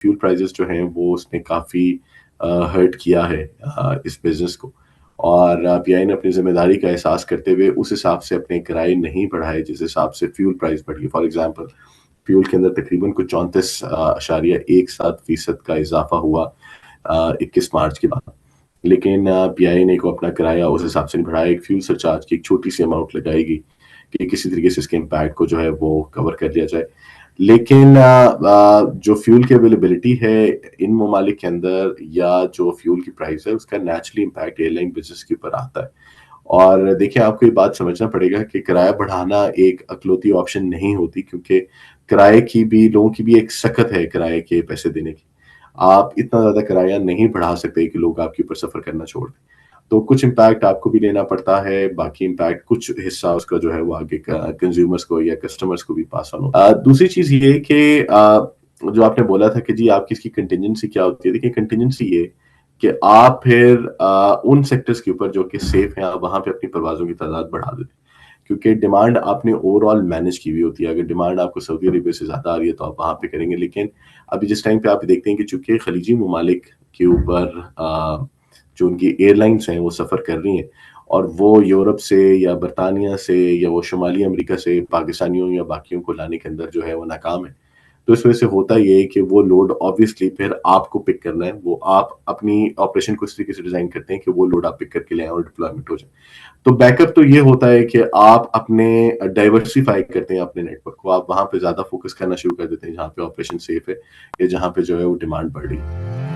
Fuel prices जो हैं वो उसने काफ़ी हर्ट किया है इस बिज़नेस को। और पीआई ने अपनी ज़िम्मेदारी का एहसास करते हुए उस हिसाब से अपने किराए नहीं बढ़ाए जिस हिसाब से फ्यूल प्राइस बढ़ी। फॉर एग्ज़ाम्पल फ्यूल के अंदर तकरीबन कुछ 34.17% का इज़ाफ़ा हुआ 21 मार्च के बाद। लेकिन पीआई ने को अपना किराया उस हिसाब से नहीं बढ़ाया। एक फ्यूल सरचार्ज की एक छोटी-सी अमाउंट लगाएगी कि किसी तरीके से इसके इम्पैक्ट को जो है वो कवर कर लिया जाए। लेकिन जो फ्यूल की अवेलेबिलिटी है इन ममालिक के अंदर या जो फ्यूल की प्राइस है उसका नेचुरली इम्पैक्ट एयरलाइन बिज़नेस के ऊपर आता है। और देखिए आपको ये बात समझना पड़ेगा कि किराया बढ़ाना एक इकलौती ऑप्शन नहीं होती क्योंकि किराए की भी लोगों की भी एक सख्त है किराए के पैसे देने की। आप इतना ज़्यादा किराया नहीं बढ़ा सकते कि लोग आपके ऊपर सफ़र करना छोड़ दें। तो कुछ इम्पैक्ट आपको भी लेना पड़ता है, बाकी इम्पैक्ट कुछ हिस्सा उसका जो है वो आगे कंज्यूमर्स को या कस्टमर्स को भी पास ऑन होता है। दूसरी चीज़ ये कि जो आपने बोला था कि जी आपकी इसकी कंटिजेंसी क्या होती है? देखिए कंटिजेंसी ये कि आप फिर उन सेक्टर्स के ऊपर जो कि सेफ हैं, आप वहाँ पे अपनी परवाज़ों की तादाद बढ़ा देते हैं। क्योंकि डिमांड आपने ओवरऑल मैनेज की हुई होती है। अगर डिमांड आपको सऊदी अरेबिया से ज़्यादा आ रही है तो आप वहाँ पे करेंगे। लेकिन अभी जिस टाइम पे आप देखते हैं कि चूँकि खलीजी ममालिक के ऊपर जो उनकी एयरलाइंस हैं वो सफ़र कर रही हैं और वो यूरोप से या बर्तानिया से या वो शुमाली अमेरिका से पाकिस्तानियों या बाकियों को लाने के अंदर जो है वो नाकाम है। तो इस वजह से होता ये है कि वो लोड ऑब्वियसली फिर आपको पिक करना है। वो आप अपनी ऑपरेशन को इस तरीके से डिज़ाइन करते हैं कि वो लोड आप पिक करके ले आएँ और डिप्लॉयमेंट हो जाए। तो बैकअप तो ये होता है कि आप अपने डाइवर्सिफ़ाई करते हैं अपने नेटवर्क को। आप वहाँ पे ज़्यादा फ़ोकस करना शुरू कर देते हैं जहाँ पे ऑपरेशन सेफ है या जहाँ पे जो है वो डिमांड बढ़ रही है।